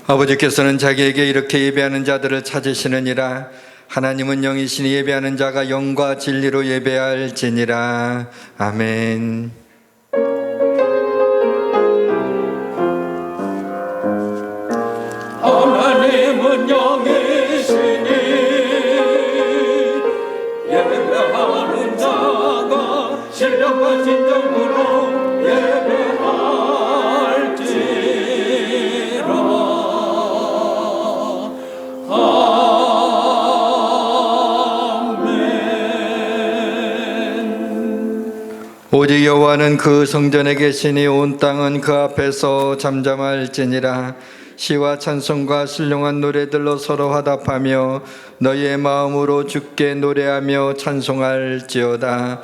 아버지께서는 자기에게 이렇게 예배하는 자들을 찾으시느니라. 하나님은 영이시니 예배하는 자가 영과 진리로 예배할지니라. 아멘. 하나님은 영이시니 예배하는 자가 신령과 진정으로 예배할지라. 오직 여호와는 그 성전에 계시니 온 땅은 그 앞에서 잠잠할지니라. 시와 찬송과 신령한 노래들로 서로 화답하며 너희의 마음으로 주께 노래하며 찬송할지어다.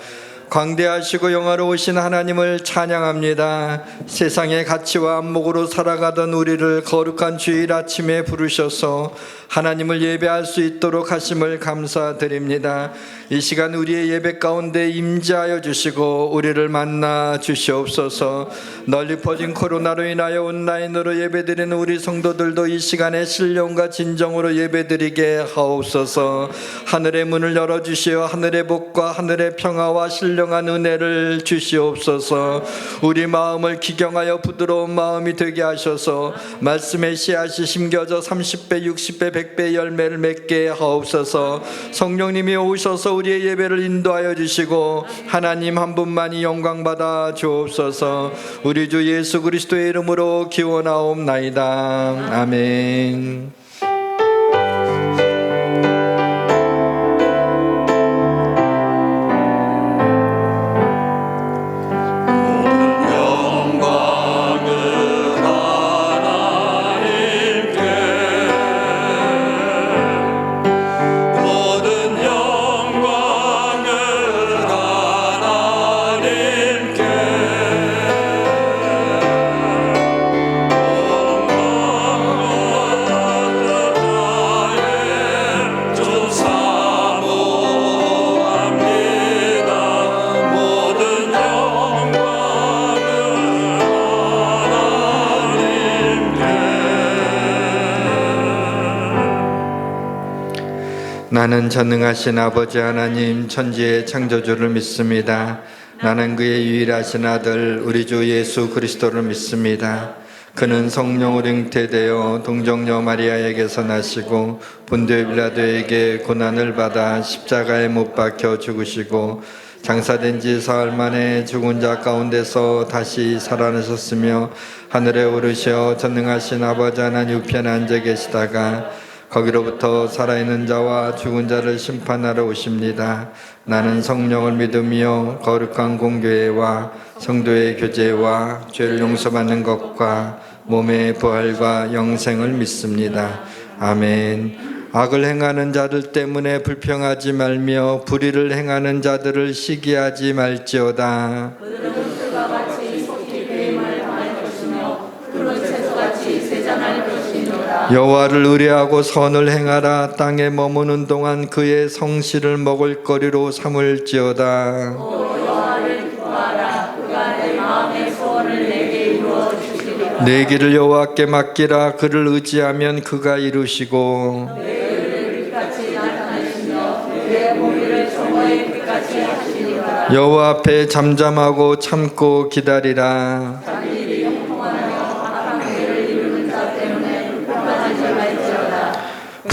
광대하시고 영화로우신 하나님을 찬양합니다. 세상의 가치와 안목으로 살아가던 우리를 거룩한 주일 아침에 부르셔서 하나님을 예배할 수 있도록 하심을 감사드립니다. 이 시간 우리의 예배 가운데 임재하여 주시고 우리를 만나 주시옵소서. 널리 퍼진 코로나로 인하여 온라인으로 예배드리는 우리 성도들도 이 시간에 신령과 진정으로 예배드리게 하옵소서. 하늘의 문을 열어주시어 하늘의 복과 하늘의 평화와 신령한 은혜를 주시옵소서. 우리 마음을 기경하여 부드러운 마음이 되게 하셔서 말씀의 씨앗이 심겨져 30배 60배 100배 열매를 맺게 하옵소서. 성령님이 오셔서 우리의 예배를 인도하여 주시고 하나님 한 분만이 영광받아 주옵소서. 우리 주 예수 그리스도의 이름으로 기원하옵나이다. 아멘. 나는 전능하신 아버지 하나님 천지의 창조주를 믿습니다. 나는 그의 유일하신 아들 우리 주 예수 그리스도를 믿습니다. 그는 성령으로 잉태되어 동정녀 마리아에게서 나시고 본디오 빌라도에게 고난을 받아 십자가에 못 박혀 죽으시고 장사된 지 사흘 만에 죽은 자 가운데서 다시 살아나셨으며 하늘에 오르셔 전능하신 아버지 하나님 우편에 앉아 계시다가 거기로부터 살아있는 자와 죽은 자를 심판하러 오십니다. 나는 성령을 믿으며 거룩한 공교회와 성도의 교제와 죄를 용서받는 것과 몸의 부활과 영생을 믿습니다. 아멘. 악을 행하는 자들 때문에 불평하지 말며 불의를 행하는 자들을 시기하지 말지어다. 여호와를 의뢰하고 선을 행하라. 땅에 머무는 동안 그의 성실을 먹을거리로 삼을지어다. 여호와를 기뻐하라. 그가 내 마음의 소원을 내게 이루어 주시리라. 내 길을 여호와께 맡기라. 그를 의지하면 그가 이루시고 내 의를 빛같이 나타내시며 내 공의를 정오의 빛같이 하시리라. 여호와 앞에 잠잠하고 참고 기다리라.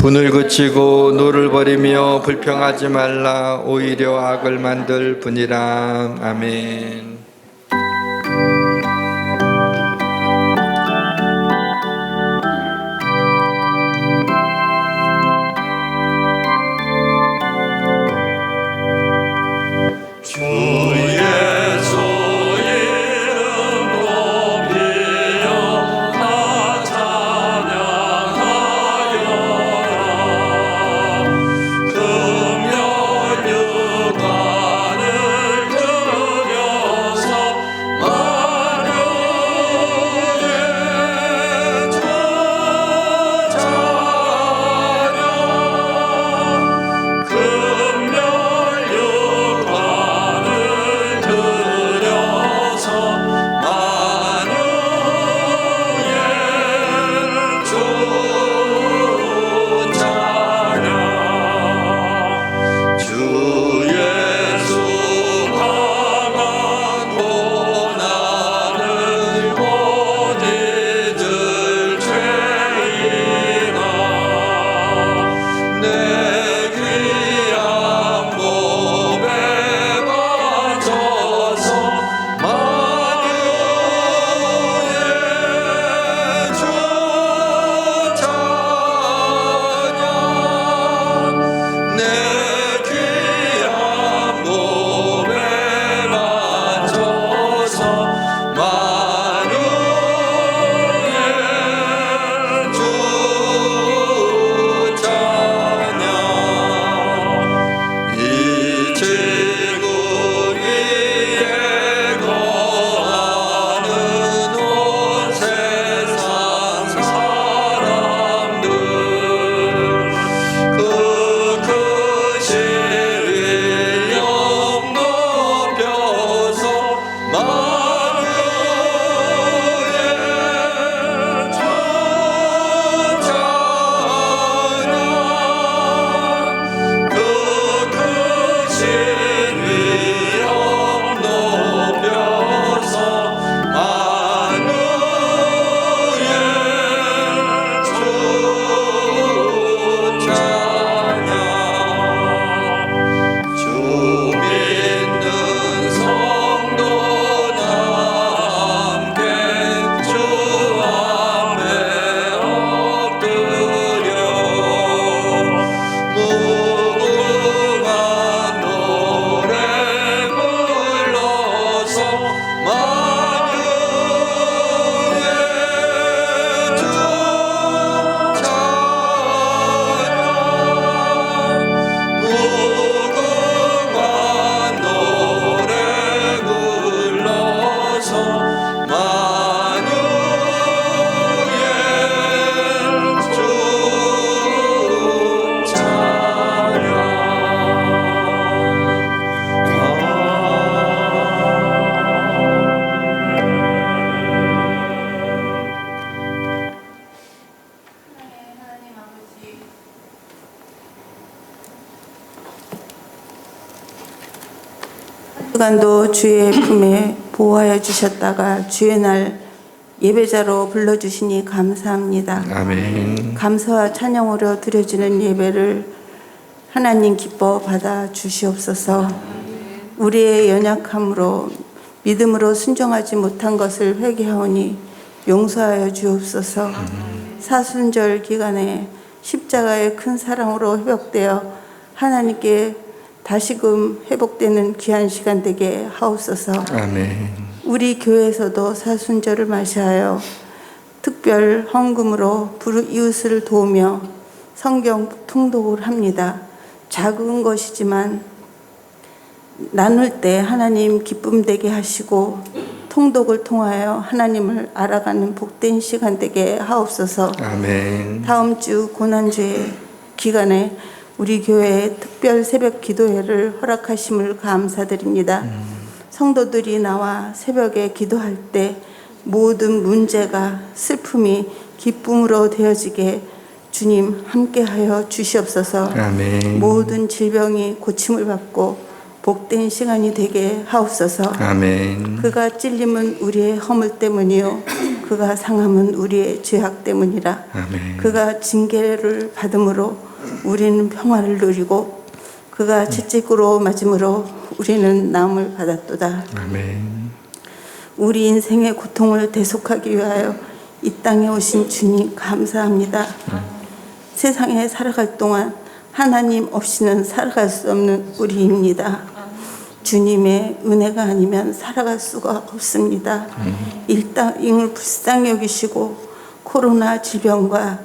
분을 그치고 노를 버리며 불평하지 말라. 오히려 악을 만들 뿐이라. 아멘. 주간도 주의 품에 보호하여 주셨다가 주의 날 예배자로 불러주시니 감사합니다. 아멘. 감사와 찬양으로 드려지는 예배를 하나님 기뻐 받아 주시옵소서. 우리의 연약함으로 믿음으로 순종하지 못한 것을 회개하오니 용서하여 주옵소서. 사순절 기간에 십자가의 큰 사랑으로 회복되어 하나님께 다시금 회복되는 귀한 시간 되게 하옵소서. 아멘. 우리 교회에서도 사순절을 맞이하여 특별 헌금으로 이웃을 도우며 성경 통독을 합니다. 작은 것이지만 나눌 때 하나님 기쁨 되게 하시고 통독을 통하여 하나님을 알아가는 복된 시간 되게 하옵소서. 아멘. 다음 주 고난주의 기간에 우리 교회에 특별 새벽 기도회를 허락하심을 감사드립니다. 성도들이 나와 새벽에 기도할 때 모든 문제가 슬픔이 기쁨으로 되어지게 주님 함께하여 주시옵소서. 아멘. 모든 질병이 고침을 받고 복된 시간이 되게 하옵소서. 아멘. 그가 찔림은 우리의 허물 때문이요 그가 상함은 우리의 죄악 때문이라. 아멘. 그가 징계를 받음으로 우리는 평화를 누리고 그가 채찍으로 맞음으로 우리는 나음을 받았도다. 아멘. 우리 인생의 고통을 대속하기 위하여 이 땅에 오신 주님 감사합니다. 세상에 살아갈 동안 하나님 없이는 살아갈 수 없는 우리입니다. 주님의 은혜가 아니면 살아갈 수가 없습니다. 이 땅을 불쌍히 여기시고 코로나 질병과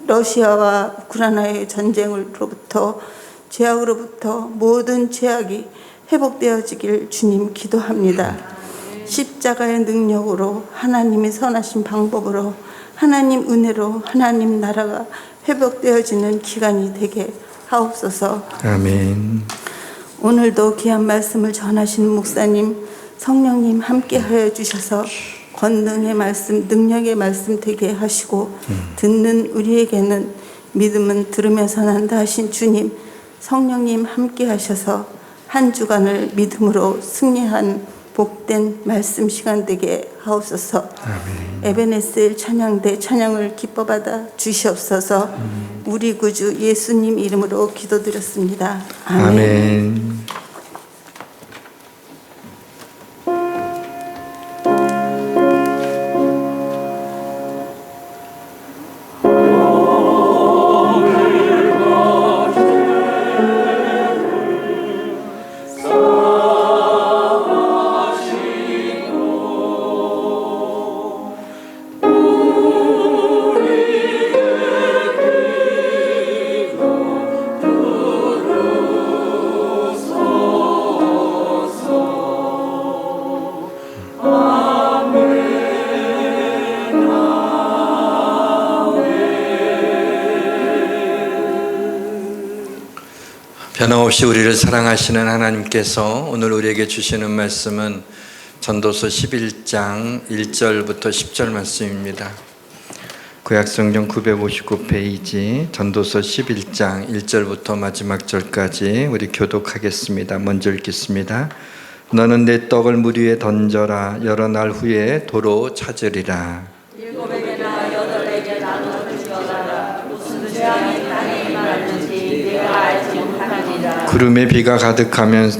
러시아와 우크라이나의 전쟁으로부터 죄악으로부터 모든 죄악이 회복되어지길 주님 기도합니다. 십자가의 능력으로 하나님의 선하신 방법으로 하나님 은혜로 하나님 나라가 회복되어지는 기간이 되게 하옵소서. 아멘. 오늘도 귀한 말씀을 전하시는 목사님, 성령님 함께하여 주셔서 권능의 말씀, 능력의 말씀 되게 하시고 듣는 우리에게는 믿음은 들으면서 난다 하신 주님, 성령님 함께하셔서 한 주간을 믿음으로 승리한 복된 말씀 시간 되게 하옵소서. 아멘. 에베네셀 찬양대 찬양을 기뻐받아 주시옵소서. 우리 구주 예수님 이름으로 기도드렸습니다. 아멘. 아멘. 변함없이 우리를 사랑하시는 하나님께서 오늘 우리에게 주시는 말씀은 전도서 11장 1절부터 10절 말씀입니다. 구약성경 959페이지 전도서 11장 1절부터 마지막 절까지 우리 교독하겠습니다. 먼저 읽겠습니다. 너는 내 떡을 물 위에 던져라. 여러 날 후에 도로 찾으리라. 일곱에게나 여덟에게 나눠 주어라. 무슨 재앙이 땅에 임하는지 내가 알지 못하니라. 구름에 비가 가득하면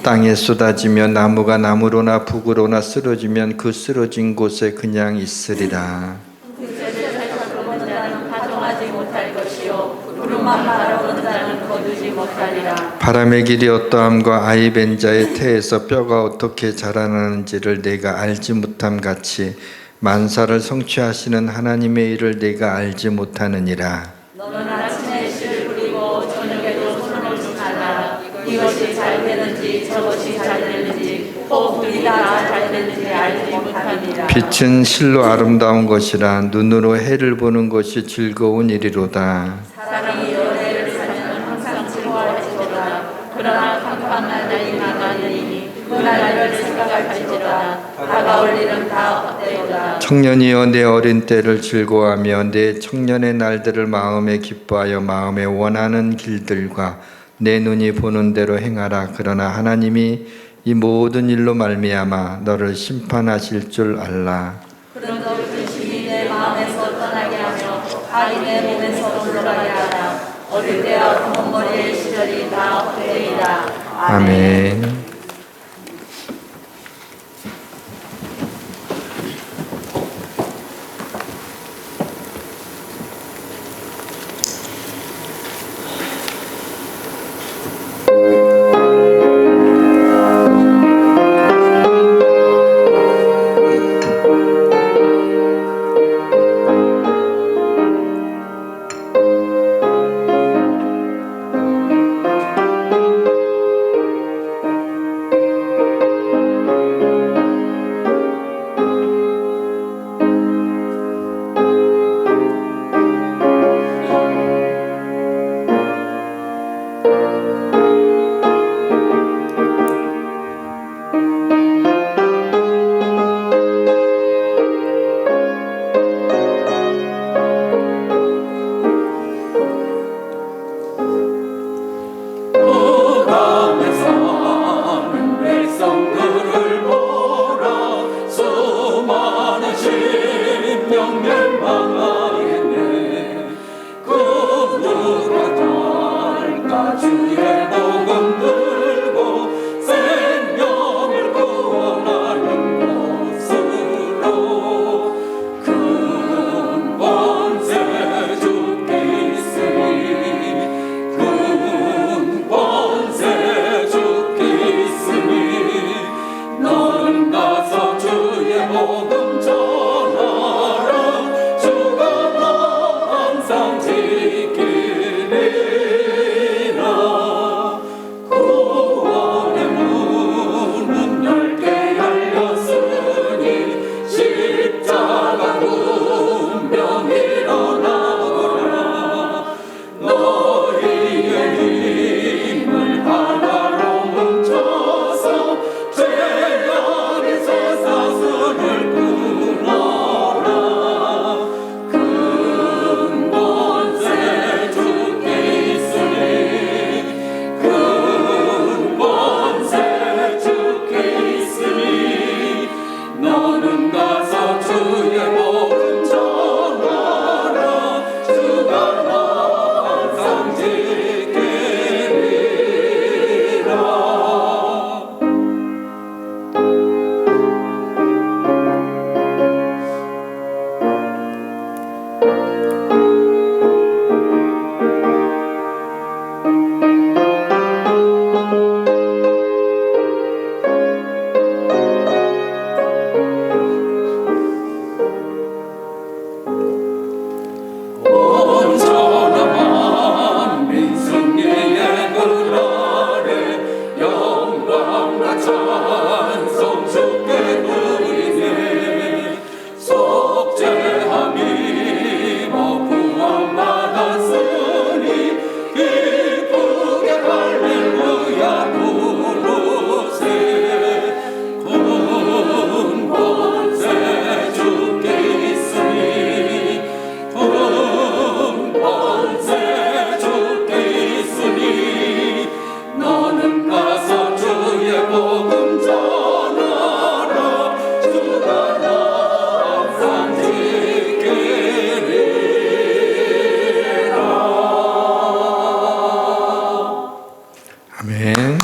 땅에 쏟아지며 나무가 나무로나 북으로나 쓰러지면 그 쓰러진 곳에 그냥 있으리라. 그런 자는 파종하지 못할 것이요 구름만 바라보는 자는 거두지 못하리라. 바람의 길이 어떠함과 아이 벤 자의 태에서 뼈가 어떻게 자라나는지를 내가 알지 못함 같이 만사를 성취하시는 하나님의 일을 내가 알지 못하느니라. 너는 아침에 씨를 뿌리고 저녁에도 손을 주나라. 이것이 잘 되는지 저것이 잘 되는지 꼭 둘이 다 잘 되는지 알지 못하니라. 빛은 실로 아름다운 것이라 눈으로 해를 보는 것이 즐거운 일이로다. 사람이 연애를 사면 항상 즐거워할지로다. 그러나 캄캄한 날이 나가느니 그 날을 생각할지로다. 다가올 일은 다 헛되도다. 청년이여 내 어린 때를 즐거워하며 내 청년의 날들을 마음에 기뻐하여 마음에 원하는 길들과 내 눈이 보는 대로 행하라. 그러나 하나님이 이 모든 일로 말미암아 너를 심판하실 줄 알라. 그런 근심이 내 마음에서 떠나게 하며 발이 내 몸에서 물러가게 하라. 어릴 때와 검은머리의 시절이 다 헛되이다. 아멘.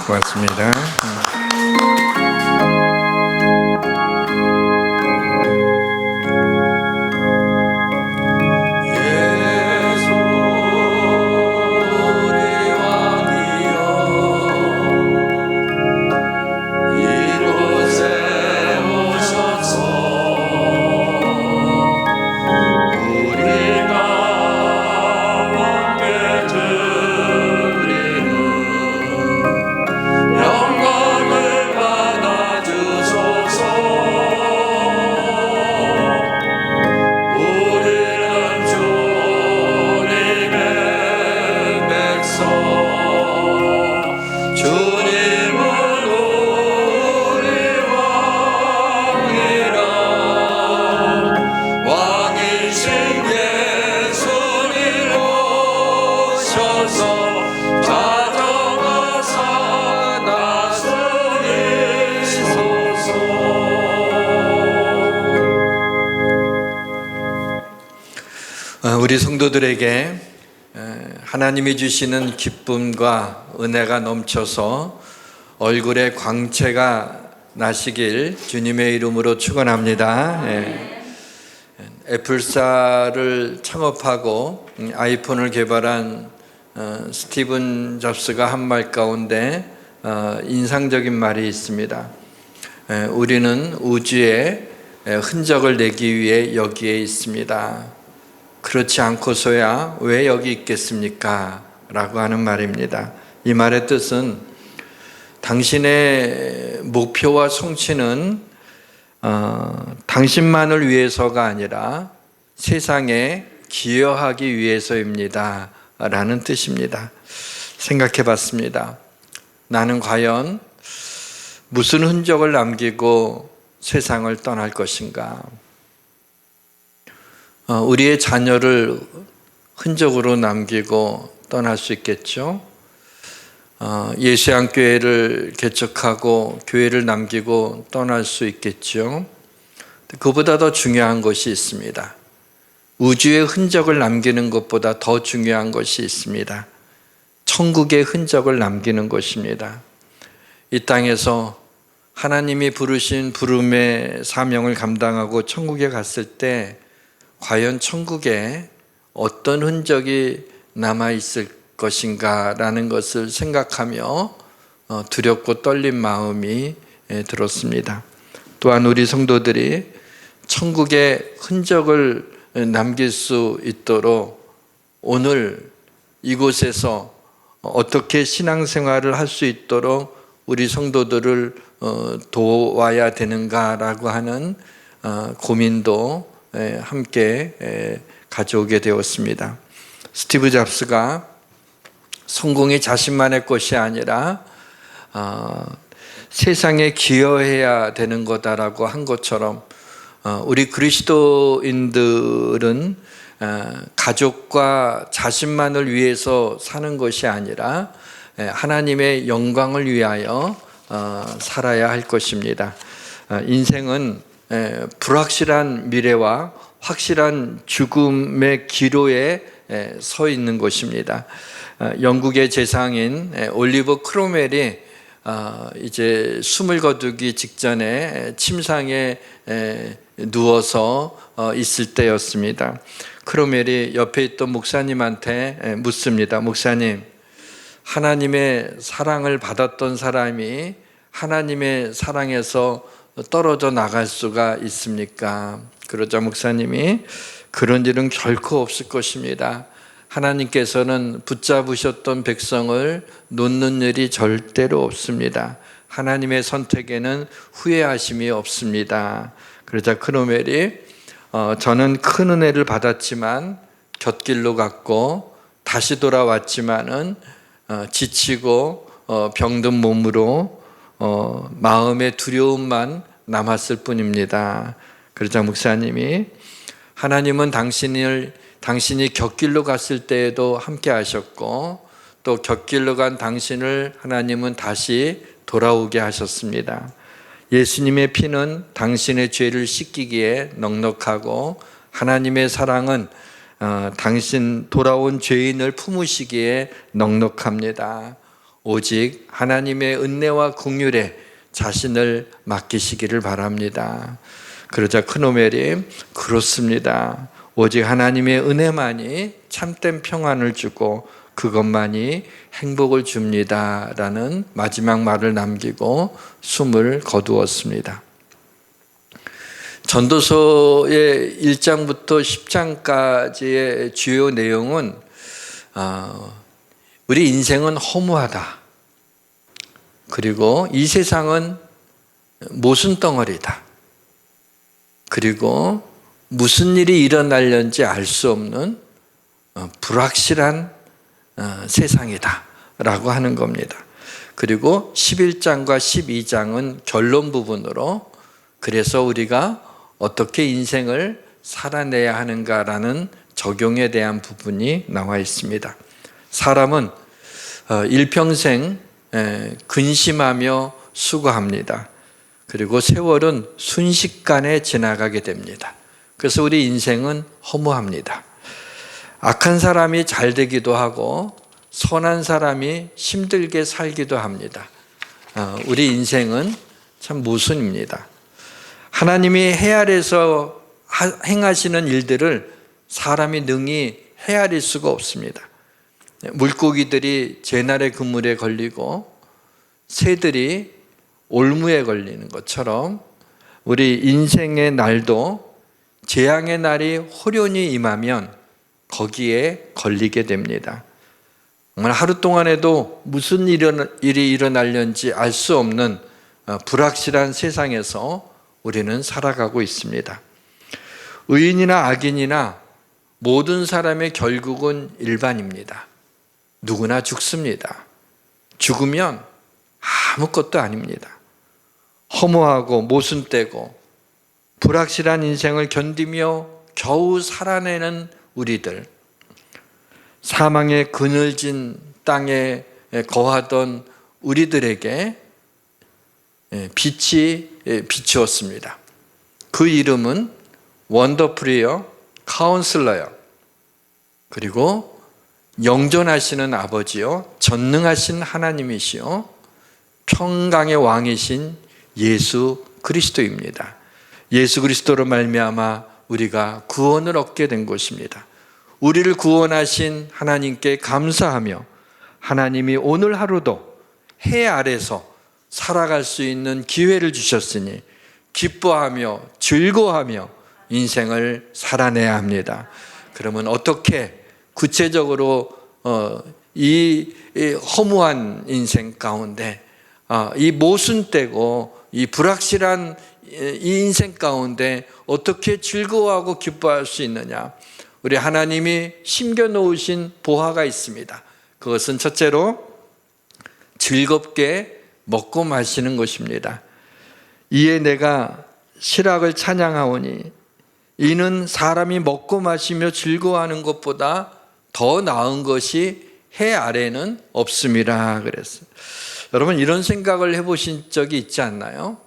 고맙습니다. 영광 우리 성도들에게 하나님이 주시는 기쁨과 은혜가 넘쳐서 얼굴에 광채가 나시길 주님의 이름으로 축원합니다. 애플사를 창업하고 아이폰을 개발한 스티븐 잡스가 한 말 가운데 인상적인 말이 있습니다. 우리는 우주에 흔적을 내기 위해 여기에 있습니다. 그렇지 않고서야 왜 여기 있겠습니까? 라고 하는 말입니다. 이 말의 뜻은 당신의 목표와 성취는 당신만을 위해서가 아니라 세상에 기여하기 위해서입니다. 라는 뜻입니다. 생각해 봤습니다. 나는 과연 무슨 흔적을 남기고 세상을 떠날 것인가? 우리의 자녀를 흔적으로 남기고 떠날 수 있겠죠. 예수양교회를 개척하고 교회를 남기고 떠날 수 있겠죠. 그보다 더 중요한 것이 있습니다. 우주의 흔적을 남기는 것보다 더 중요한 것이 있습니다. 천국의 흔적을 남기는 것입니다. 이 땅에서 하나님이 부르신 부름의 사명을 감당하고 천국에 갔을 때 과연 천국에 어떤 흔적이 남아있을 것인가 라는 것을 생각하며 두렵고 떨린 마음이 들었습니다. 또한 우리 성도들이 천국의 흔적을 남길 수 있도록 오늘 이곳에서 어떻게 신앙생활을 할 수 있도록 우리 성도들을 도와야 되는가라고 하는 고민도 함께 가져오게 되었습니다. 스티브 잡스가 성공이 자신만의 것이 아니라 세상에 기여해야 되는 거다라고 한 것처럼 우리 그리스도인들은 가족과 자신만을 위해서 사는 것이 아니라 하나님의 영광을 위하여 살아야 할 것입니다. 인생은 불확실한 미래와 확실한 죽음의 기로에 서 있는 것입니다. 영국의 제상인 올리버 크로멜이 이제 숨을 거두기 직전에 침상에 누워서 있을 때였습니다. 크로멜이 옆에 있던 목사님한테 묻습니다. 목사님, 하나님의 사랑을 받았던 사람이 하나님의 사랑에서 떨어져 나갈 수가 있습니까? 그러자 목사님이 그런 일은 결코 없을 것입니다. 하나님께서는 붙잡으셨던 백성을 놓는 일이 절대로 없습니다. 하나님의 선택에는 후회하심이 없습니다. 그러자 크로멜이 저는 큰 은혜를 받았지만 곁길로 갔고 다시 돌아왔지만은 지치고 병든 몸으로 마음의 두려움만 남았을 뿐입니다. 그러자 목사님이 하나님은 당신이 곁길로 갔을 때에도 함께 하셨고 또 곁길로 간 당신을 하나님은 다시 돌아오게 하셨습니다. 예수님의 피는 당신의 죄를 씻기기에 넉넉하고 하나님의 사랑은 당신 돌아온 죄인을 품으시기에 넉넉합니다. 오직 하나님의 은혜와 긍휼에 자신을 맡기시기를 바랍니다. 그러자 크로멜이 그렇습니다. 오직 하나님의 은혜만이 참된 평안을 주고 그것만이 행복을 줍니다. 라는 마지막 말을 남기고 숨을 거두었습니다. 전도서의 1장부터 10장까지의 주요 내용은 우리 인생은 허무하다. 그리고 이 세상은 모순덩어리다. 그리고 무슨 일이 일어날는지 알 수 없는 불확실한 세상이다 라고 하는 겁니다. 그리고 11장과 12장은 결론 부분으로 그래서 우리가 어떻게 인생을 살아내야 하는가라는 적용에 대한 부분이 나와 있습니다. 사람은 일평생 근심하며 수고합니다. 그리고 세월은 순식간에 지나가게 됩니다. 그래서 우리 인생은 허무합니다. 악한 사람이 잘 되기도 하고 선한 사람이 힘들게 살기도 합니다. 우리 인생은 참 모순입니다. 하나님이 헤아려서 행하시는 일들을 사람이 능히 헤아릴 수가 없습니다. 물고기들이 제날의 그물에 걸리고 새들이 올무에 걸리는 것처럼 우리 인생의 날도 재앙의 날이 호련히 임하면 거기에 걸리게 됩니다. 정말 하루 동안에도 무슨 일이 일어날는지 알 수 없는 불확실한 세상에서 우리는 살아가고 있습니다. 의인이나 악인이나 모든 사람의 결국은 일반입니다. 누구나 죽습니다. 죽으면 아무것도 아닙니다. 허무하고 모순되고 불확실한 인생을 견디며 겨우 살아내는 우리들, 사망의 그늘진 땅에 거하던 우리들에게 빛이 비추었습니다. 그 이름은 원더풀이요, 카운슬러요, 그리고 영존하시는 아버지요, 전능하신 하나님이시요, 평강의 왕이신 예수 그리스도입니다. 예수 그리스도로 말미암아 우리가 구원을 얻게 된 것입니다. 우리를 구원하신 하나님께 감사하며 하나님이 오늘 하루도 해 아래서 살아갈 수 있는 기회를 주셨으니 기뻐하며 즐거워하며 인생을 살아내야 합니다. 그러면 어떻게 구체적으로 이 허무한 인생 가운데, 이 모순되고 이 불확실한 이 인생 가운데 어떻게 즐거워하고 기뻐할 수 있느냐? 우리 하나님이 심겨놓으신 보화가 있습니다. 그것은 첫째로 즐겁게 먹고 마시는 것입니다. 이에 내가 실학을 찬양하오니 이는 사람이 먹고 마시며 즐거워하는 것보다 더 나은 것이 해 아래는 없음이라 그랬어요. 여러분, 이런 생각을 해보신 적이 있지 않나요?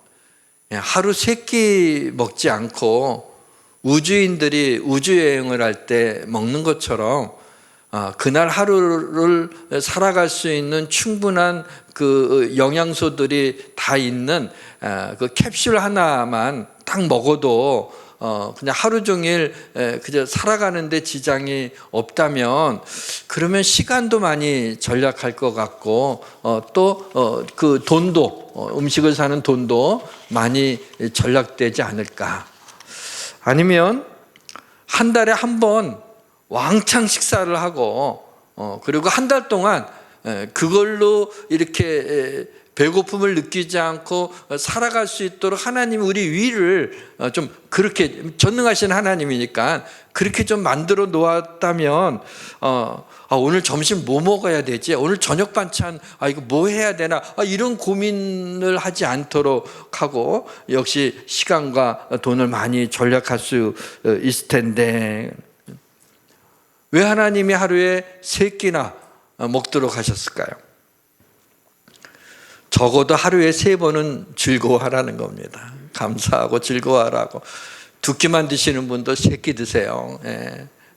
하루 3끼 먹지 않고 우주인들이 우주여행을 할 때 먹는 것처럼 그날 하루를 살아갈 수 있는 충분한 그 영양소들이 다 있는 그 캡슐 하나만 딱 먹어도 그냥 하루 종일 그저 살아가는데 지장이 없다면, 그러면 시간도 많이 절약할 것 같고 또 그 돈도, 음식을 사는 돈도 많이 절약되지 않을까. 아니면 한 달에 한 번 왕창 식사를 하고 그리고 한 달 동안 그걸로 이렇게 배고픔을 느끼지 않고 살아갈 수 있도록 하나님이 우리 위를 좀 그렇게, 전능하신 하나님이니까 그렇게 좀 만들어 놓았다면 오늘 점심 뭐 먹어야 되지? 오늘 저녁 반찬 이거 뭐 해야 되나? 이런 고민을 하지 않도록 하고, 역시 시간과 돈을 많이 절약할 수 있을 텐데 왜 하나님이 하루에 3끼나 먹도록 하셨을까요? 적어도 하루에 3번은 즐거워하라는 겁니다. 감사하고 즐거워하라고. 2끼만 드시는 분도 3끼 드세요.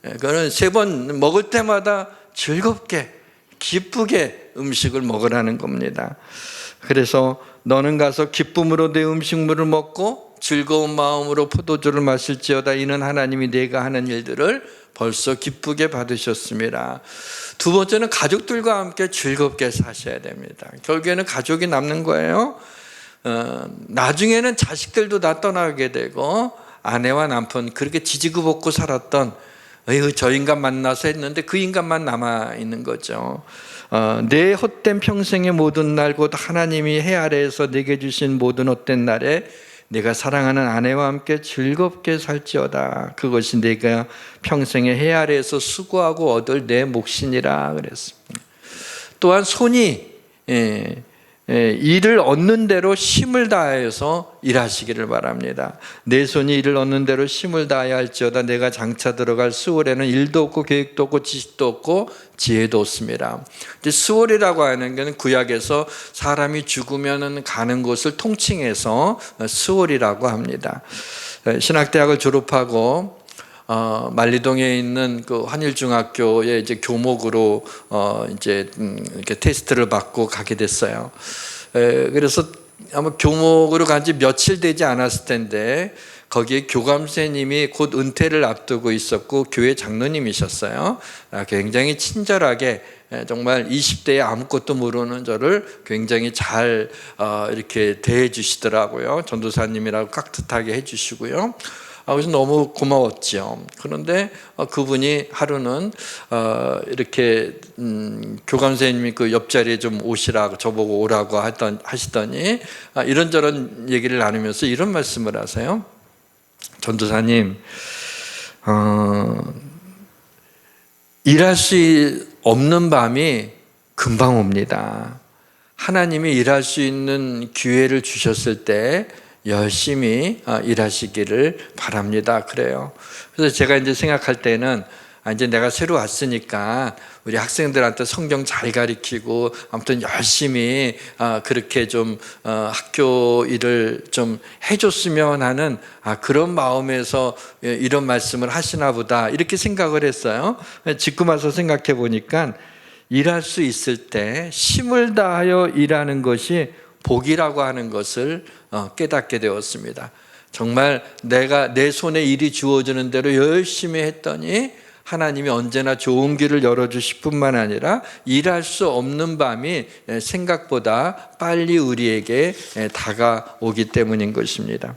그거는 3번 먹을 때마다 즐겁게 기쁘게 음식을 먹으라는 겁니다. 그래서 너는 가서 기쁨으로 내 음식물을 먹고 즐거운 마음으로 포도주를 마실지어다. 이는 하나님이 내가 하는 일들을 벌써 기쁘게 받으셨습니다. 2번째는 가족들과 함께 즐겁게 사셔야 됩니다. 결국에는 가족이 남는 거예요. 나중에는 자식들도 다 떠나게 되고, 아내와 남편 그렇게 지지고 볶고 살았던 저 인간 만나서 했는데 그 인간만 남아있는 거죠. 내 헛된 평생의 모든 날, 곧 하나님이 해 아래에서 내게 주신 모든 헛된 날에 내가 사랑하는 아내와 함께 즐겁게 살지어다. 그것이 내가 평생의 해 아래에서 수고하고 얻을 내 몫이니라 그랬습니다. 또한 손이 일을 얻는 대로 힘을 다하여서 일하시기를 바랍니다. 내 손이 일을 얻는 대로 힘을 다하여 할지어다. 내가 장차 들어갈 수월에는 일도 없고 계획도 없고 지식도 없고 지혜도 없습니다. 수월이라고 하는 것은 구약에서 사람이 죽으면 가는 곳을 통칭해서 수월이라고 합니다. 신학대학을 졸업하고 만리동에 있는 그 한일중학교에 이제 교목으로 이제 이렇게 테스트를 받고 가게 됐어요. 그래서 아마 교목으로 간 지 며칠 되지 않았을 텐데 거기에 교감선생님이 곧 은퇴를 앞두고 있었고 교회 장로님이셨어요. 굉장히 친절하게 정말 20대에 아무것도 모르는 저를 굉장히 잘 이렇게 대해 주시더라고요. 전도사님이라고 깍듯하게 해주시고요. 그래서 너무 고마웠죠. 그런데 그분이 하루는 이렇게 교감 선생님이 그 옆자리에 좀 오시라고 저보고 오라고 하시더니 이런저런 얘기를 나누면서 이런 말씀을 하세요. 전도사님, 일할 수 없는 밤이 금방 옵니다. 하나님이 일할 수 있는 기회를 주셨을 때 열심히 일하시기를 바랍니다. 그래요. 그래서 제가 이제 생각할 때는 이제 내가 새로 왔으니까 우리 학생들한테 성경 잘 가르치고 아무튼 열심히 그렇게 좀 학교 일을 좀 해줬으면 하는 그런 마음에서 이런 말씀을 하시나 보다 이렇게 생각을 했어요. 지금 와서 생각해 보니까 일할 수 있을 때 힘을 다하여 일하는 것이 복이라고 하는 것을 깨닫게 되었습니다. 정말 내가 내 손에 일이 주어지는 대로 열심히 했더니 하나님이 언제나 좋은 길을 열어주실 뿐만 아니라 일할 수 없는 밤이 생각보다 빨리 우리에게 다가오기 때문인 것입니다.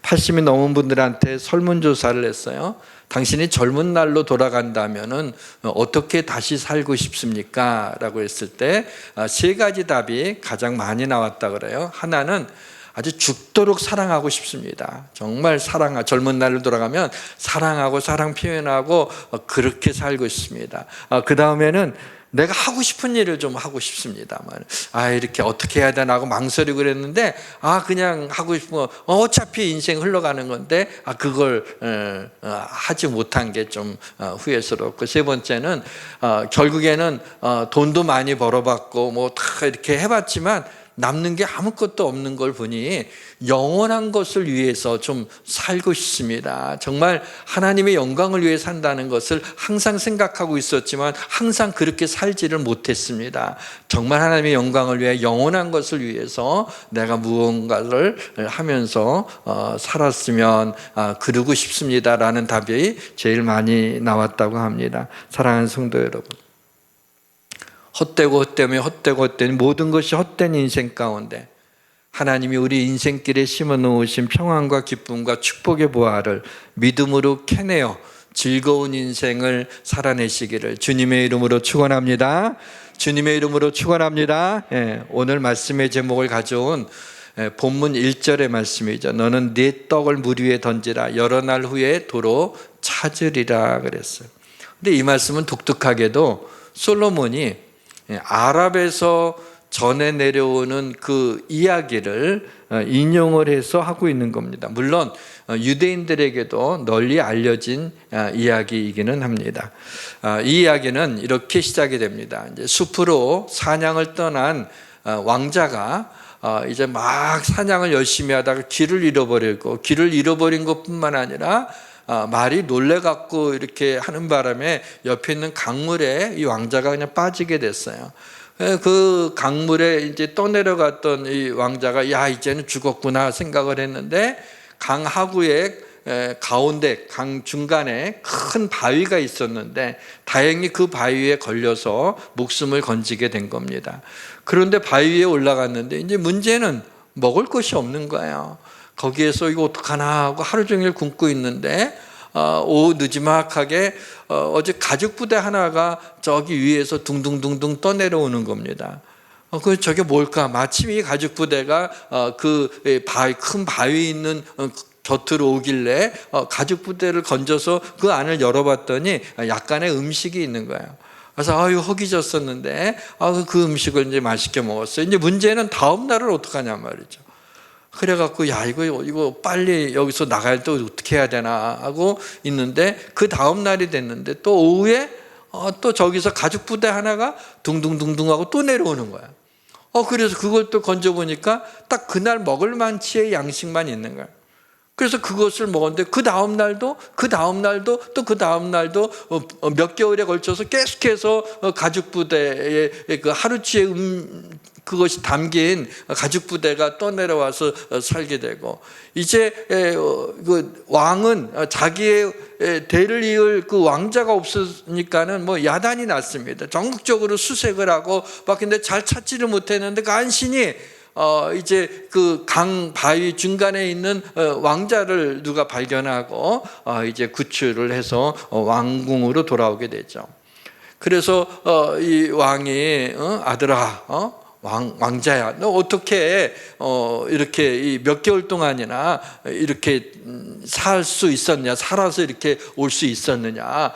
80이 넘은 분들한테 설문조사를 했어요. 당신이 젊은 날로 돌아간다면 어떻게 다시 살고 싶습니까? 라고 했을 때 세 가지 답이 가장 많이 나왔다 그래요. 하나는 아주 죽도록 사랑하고 싶습니다. 정말 젊은 날로 돌아가면 사랑하고 사랑 표현하고 그렇게 살고 싶습니다. 그 다음에는 내가 하고 싶은 일을 좀 하고 싶습니다만 이렇게 어떻게 해야 되나 하고 망설이고 그랬는데 그냥 하고 싶은 거 어차피 인생 흘러가는 건데 그걸 하지 못한 게 좀 후회스럽고, 세 번째는 결국에는 돈도 많이 벌어봤고 뭐 다 이렇게 해봤지만 남는 게 아무것도 없는 걸 보니 영원한 것을 위해서 좀 살고 싶습니다. 정말 하나님의 영광을 위해 산다는 것을 항상 생각하고 있었지만 항상 그렇게 살지를 못했습니다. 정말 하나님의 영광을 위해 영원한 것을 위해서 내가 무언가를 하면서 살았으면 그러고 싶습니다라는 답이 제일 많이 나왔다고 합니다. 사랑하는 성도 여러분, 헛되고 모든 것이 헛된 인생 가운데 하나님이 우리 인생길에 심어 놓으신 평안과 기쁨과 축복의 보화를 믿음으로 캐내어 즐거운 인생을 살아내시기를 주님의 이름으로 축원합니다. 주님의 이름으로 축원합니다. 오늘 말씀의 제목을 가져온 본문 1절의 말씀이죠. 너는 네 떡을 물 위에 던지라 여러 날 후에 도로 찾으리라 그랬어요. 근데 이 말씀은 독특하게도 솔로몬이 아랍에서 전해 내려오는 그 이야기를 인용을 해서 하고 있는 겁니다. 물론 유대인들에게도 널리 알려진 이야기이기는 합니다. 이 이야기는 이렇게 시작이 됩니다. 이제 숲으로 사냥을 떠난 왕자가 이제 막 사냥을 열심히 하다가 길을 잃어버린 것뿐만 아니라 말이 놀래갖고 이렇게 하는 바람에 옆에 있는 강물에 이 왕자가 그냥 빠지게 됐어요. 그 강물에 이제 떠내려갔던 이 왕자가 이제는 죽었구나 생각을 했는데 강 하구에 가운데 강 중간에 큰 바위가 있었는데 다행히 그 바위에 걸려서 목숨을 건지게 된 겁니다. 그런데 바위 위에 올라갔는데 이제 문제는 먹을 것이 없는 거예요. 거기에서 이거 어떡하나 하고 하루 종일 굶고 있는데 오후 늦지막하게 어제 가죽 부대 하나가 저기 위에서 둥둥둥둥 떠내려오는 겁니다. 저게 뭘까? 마침 이 가죽 부대가 큰 바위 있는 곁으로 오길래 가죽 부대를 건져서 그 안을 열어봤더니 약간의 음식이 있는 거예요. 그래서 허기졌었는데 그 음식을 이제 맛있게 먹었어요. 이제 문제는 다음 날을 어떡하냐 말이죠. 그래갖고 이거 빨리 여기서 나갈 때 어떻게 해야 되나 하고 있는데 그 다음 날이 됐는데 또 오후에 또 저기서 가죽 부대 하나가 둥둥둥둥 하고 또 내려오는 거야. 그래서 그걸 또 건져보니까 딱 그날 먹을 만치의 양식만 있는 거야. 그래서 그것을 먹었는데 그 다음 날도 또 그 다음 날도 몇 개월에 걸쳐서 계속해서 가죽 부대에 그 하루치의 그것이 담긴 가죽 부대가 떠내려와서 살게 되고, 이제 그 왕은 자기의 대를 이을 그 왕자가 없으니까는 뭐 야단이 났습니다. 전국적으로 수색을 하고 막 근데 잘 찾지를 못했는데 간신히 이제 그 강 바위 중간에 있는 왕자를 누가 발견하고 이제 구출을 해서 왕궁으로 돌아오게 되죠. 그래서 이 왕이 아들아, 왕자야, 너 어떻게 이렇게 몇 개월 동안이나 이렇게 살 수 있었냐, 살아서 이렇게 올 수 있었느냐.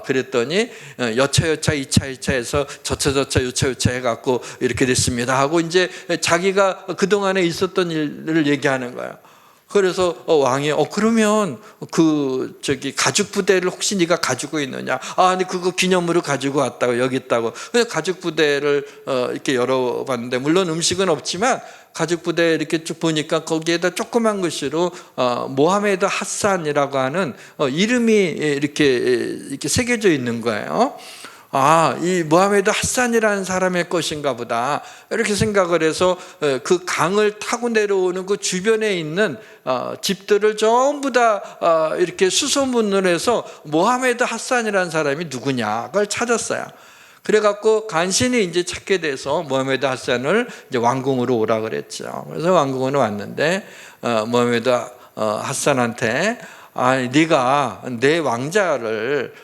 그랬더니 여차여차 2차 2차 해서 저차저차 요차요차 해갖고 이렇게 됐습니다 하고 이제 자기가 그동안에 있었던 일을 얘기하는 거예요. 그래서 왕이 그러면 그 가죽 부대를 혹시 네가 가지고 있느냐? 근데 그거 기념으로 가지고 왔다고, 여기 있다고. 그래서 가죽 부대를 이렇게 열어봤는데, 물론 음식은 없지만 가죽 부대 이렇게 쭉 보니까 거기에다 조그만 글씨로 모하메드 하산이라고 하는 이름이 이렇게 새겨져 있는 거예요. 이 모하메드 하산이라는 사람의 것인가 보다, 이렇게 생각을 해서 그 강을 타고 내려오는 그 주변에 있는 집들을 전부 다 이렇게 수소문을 해서 모하메드 하산이라는 사람이 누구냐 그걸 찾았어요. 그래갖고 간신히 이제 찾게 돼서 모하메드 하산을 이제 왕궁으로 오라 그랬죠. 그래서 왕궁으로 왔는데 모하메드 하산한테 네가 내 왕자를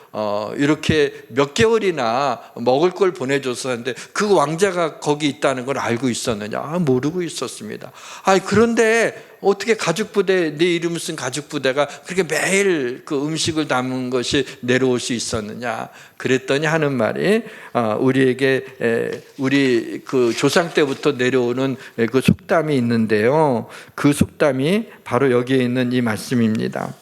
이렇게 몇 개월이나 먹을 걸 보내줬었는데 그 왕자가 거기 있다는 걸 알고 있었느냐? 모르고 있었습니다. 그런데 어떻게 가죽부대, 네 이름을 쓴 가죽부대가 그렇게 매일 그 음식을 담은 것이 내려올 수 있었느냐? 그랬더니 하는 말이 우리에게 우리 그 조상 때부터 내려오는 그 속담이 있는데요. 그 속담이 바로 여기에 있는 이 말씀입니다.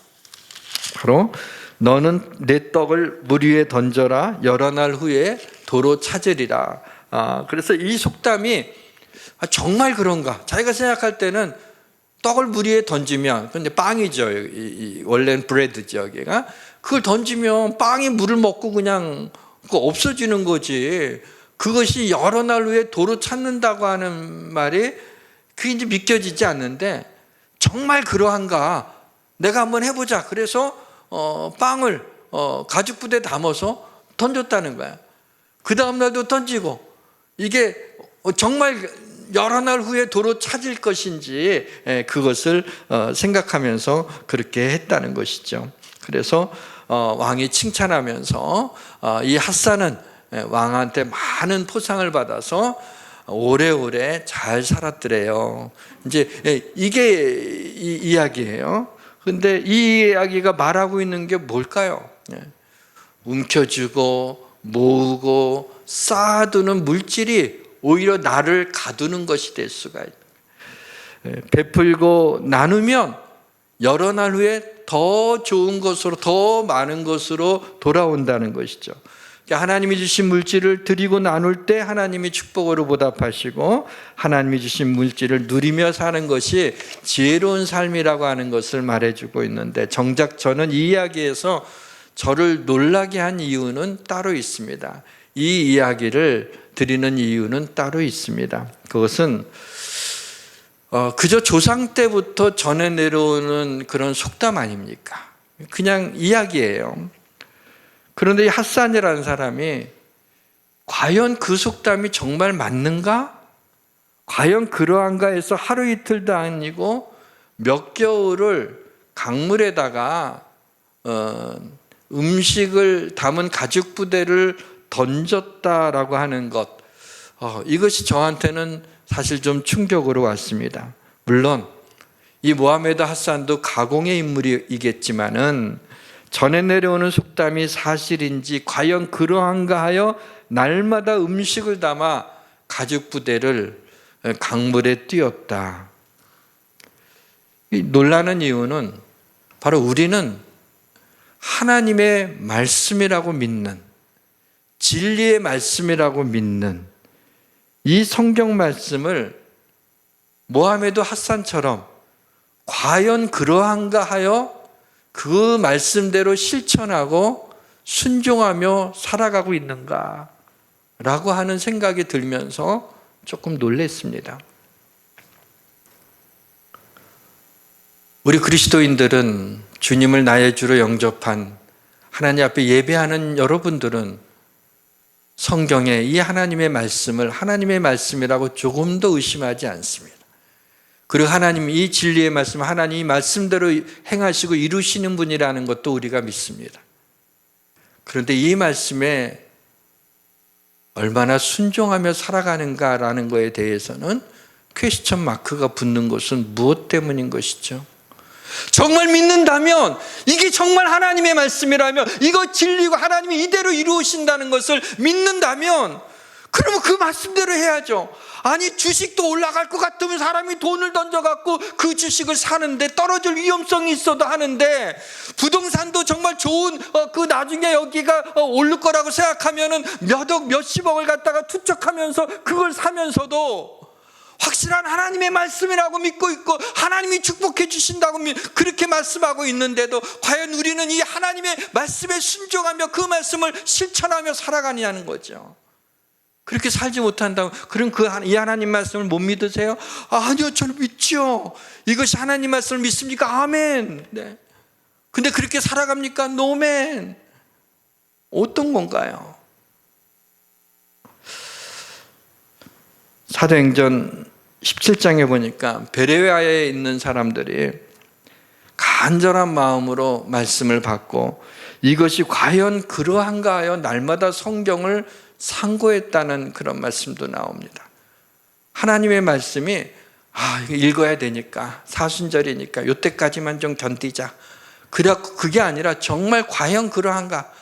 바로 너는 내 떡을 물 위에 던져라, 여러 날 후에 도로 찾으리라. 그래서 이 속담이 정말 그런가? 자기가 생각할 때는 떡을 물 위에 던지면, 근데 빵이죠, 원래는 브레드죠, 여기가. 그걸 던지면 빵이 물을 먹고 그냥 없어지는 거지. 그것이 여러 날 후에 도로 찾는다고 하는 말이 그게 이제 믿겨지지 않는데, 정말 그러한가? 내가 한번 해보자. 그래서 빵을 가죽 부대에 담아서 던졌다는 거야. 그 다음 날도 던지고, 이게 정말 여러 날 후에 도로 찾을 것인지 그것을 생각하면서 그렇게 했다는 것이죠. 그래서 왕이 칭찬하면서 이 핫산은 왕한테 많은 포상을 받아서 오래오래 잘 살았더래요. 이제 이게 이 이야기예요. 근데 이 이야기가 말하고 있는 게 뭘까요? 움켜쥐고 모으고 쌓아두는 물질이 오히려 나를 가두는 것이 될 수가 있다. 베풀고 나누면 여러 날 후에 더 좋은 것으로, 더 많은 것으로 돌아온다는 것이죠. 하나님이 주신 물질을 드리고 나눌 때 하나님이 축복으로 보답하시고, 하나님이 주신 물질을 누리며 사는 것이 지혜로운 삶이라고 하는 것을 말해주고 있는데, 정작 저는 이 이야기에서 저를 놀라게 한 이유는 따로 있습니다. 이 이야기를 드리는 이유는 따로 있습니다. 그것은 그저 조상 때부터 전해 내려오는 그런 속담 아닙니까? 그냥 이야기예요. 그런데 이 핫산이라는 사람이 과연 그 속담이 정말 맞는가? 과연 그러한가 해서 하루 이틀도 아니고 몇 개월을 강물에다가 음식을 담은 가죽 부대를 던졌다라고 하는 것, 이것이 저한테는 사실 좀 충격으로 왔습니다. 물론 이 모하메드 핫산도 가공의 인물이겠지만은 전해 내려오는 속담이 사실인지 과연 그러한가 하여 날마다 음식을 담아 가죽 부대를 강물에 띄웠다. 놀라는 이유는 바로 우리는 하나님의 말씀이라고 믿는, 진리의 말씀이라고 믿는 이 성경 말씀을 모하메드 핫산처럼 과연 그러한가 하여 그 말씀대로 실천하고 순종하며 살아가고 있는가 라고 하는 생각이 들면서 조금 놀랐습니다. 우리 그리스도인들은 주님을 나의 주로 영접한 하나님 앞에 예배하는 여러분들은 성경에 이 하나님의 말씀을 하나님의 말씀이라고 조금도 의심하지 않습니다. 그리고 하나님 이 진리의 말씀, 하나님이 말씀대로 행하시고 이루시는 분이라는 것도 우리가 믿습니다. 그런데 이 말씀에 얼마나 순종하며 살아가는가라는 것에 대해서는 퀘스천 마크가 붙는 것은 무엇 때문인 것이죠? 정말 믿는다면, 이게 정말 하나님의 말씀이라면, 이거 진리고 하나님이 이대로 이루어신다는 것을 믿는다면, 그러면 그 말씀대로 해야죠. 아니, 주식도 올라갈 것 같으면 사람이 돈을 던져갖고 그 주식을 사는데 떨어질 위험성이 있어도 하는데, 부동산도 정말 좋은 그 나중에 여기가 오를 거라고 생각하면은 몇억 몇십억을 갖다가 투척하면서 그걸 사면서도 확실한 하나님의 말씀이라고 믿고 있고 하나님이 축복해 주신다고 그렇게 말씀하고 있는데도 과연 우리는 이 하나님의 말씀에 순종하며 그 말씀을 실천하며 살아가냐는 거죠. 그렇게 살지 못한다면, 그럼 이 하나님 말씀을 못 믿으세요? 아니요, 저는 믿죠. 이것이 하나님 말씀을 믿습니까? 아멘. 네. 근데 그렇게 살아갑니까? 노멘. 어떤 건가요? 사도행전 17장에 보니까 베레아에 있는 사람들이 간절한 마음으로 말씀을 받고 이것이 과연 그러한가 하여 날마다 성경을 상고했다는 그런 말씀도 나옵니다. 하나님의 말씀이 이거 읽어야 되니까, 사순절이니까 이때까지만 좀 견디자. 그게 아니라 정말 과연 그러한가,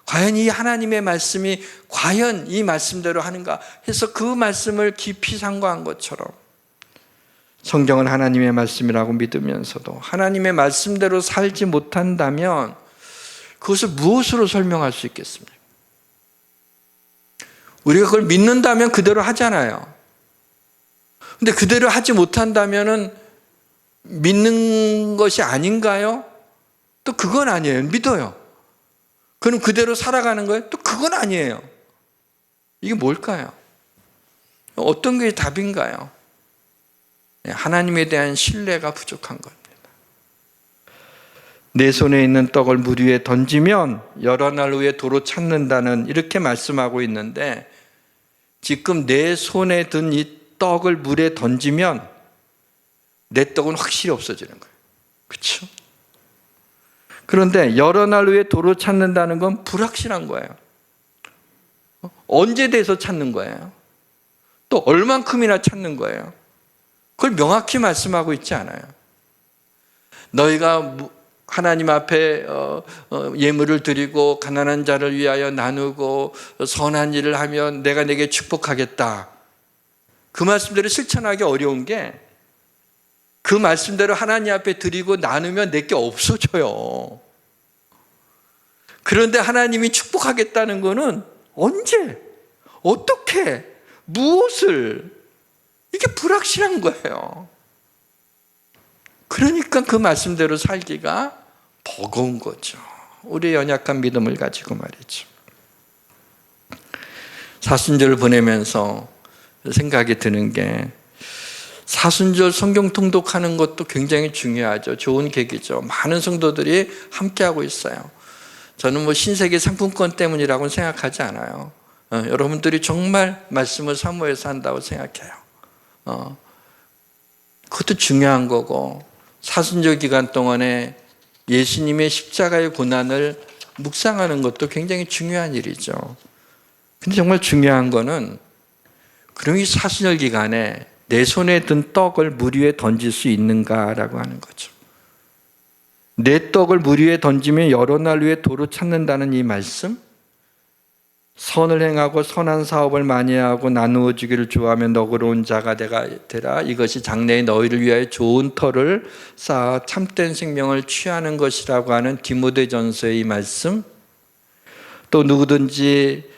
과연 이 하나님의 말씀이 과연 이 말씀대로 하는가 해서 그 말씀을 깊이 상고한 것처럼 성경은 하나님의 말씀이라고 믿으면서도 하나님의 말씀대로 살지 못한다면 그것을 무엇으로 설명할 수 있겠습니까? 우리가 그걸 믿는다면 그대로 하잖아요. 근데 그대로 하지 못한다면은 믿는 것이 아닌가요? 또 그건 아니에요. 믿어요. 그럼 그대로 살아가는 거예요? 또 그건 아니에요. 이게 뭘까요? 어떤 게 답인가요? 하나님에 대한 신뢰가 부족한 겁니다. 내 손에 있는 떡을 물 위에 던지면 여러 날 후에 도로 찾는다는 이렇게 말씀하고 있는데, 지금 내 손에 든 이 떡을 물에 던지면 내 떡은 확실히 없어지는 거예요. 그렇죠? 그런데 여러 날 후에 도로 찾는다는 건 불확실한 거예요. 언제 돼서 찾는 거예요? 또 얼만큼이나 찾는 거예요? 그걸 명확히 말씀하고 있지 않아요. 너희가 하나님 앞에 예물을 드리고 가난한 자를 위하여 나누고 선한 일을 하면 내가 내게 축복하겠다. 그 말씀대로 실천하기 어려운 게, 그 말씀대로 하나님 앞에 드리고 나누면 내게 없어져요. 그런데 하나님이 축복하겠다는 거는 언제, 어떻게, 무엇을, 이게 불확실한 거예요. 그러니까 그 말씀대로 살기가 버거운 거죠. 우리의 연약한 믿음을 가지고 말이죠. 사순절을 보내면서 생각이 드는 게, 사순절 성경 통독하는 것도 굉장히 중요하죠. 좋은 계기죠. 많은 성도들이 함께하고 있어요. 저는 신세계 상품권 때문이라고는 생각하지 않아요. 여러분들이 정말 말씀을 사모해서 한다고 생각해요. 그것도 중요한 거고, 사순절 기간 동안에 예수님의 십자가의 고난을 묵상하는 것도 굉장히 중요한 일이죠. 근데 정말 중요한 거는, 그럼 이 사순절 기간에 내 손에 든 떡을 물 위에 던질 수 있는가라고 하는 거죠. 내 떡을 물 위에 던지면 여러 날 후에 도로 찾는다는 이 말씀, 선을 행하고 선한 사업을 많이 하고 나누어 주기를 좋아하며 너그러운 자가 되라. 이것이 장래에 너희를 위하여 좋은 터를 쌓아 참된 생명을 취하는 것이라고 하는 디모데전서의 이 말씀, 또 누구든지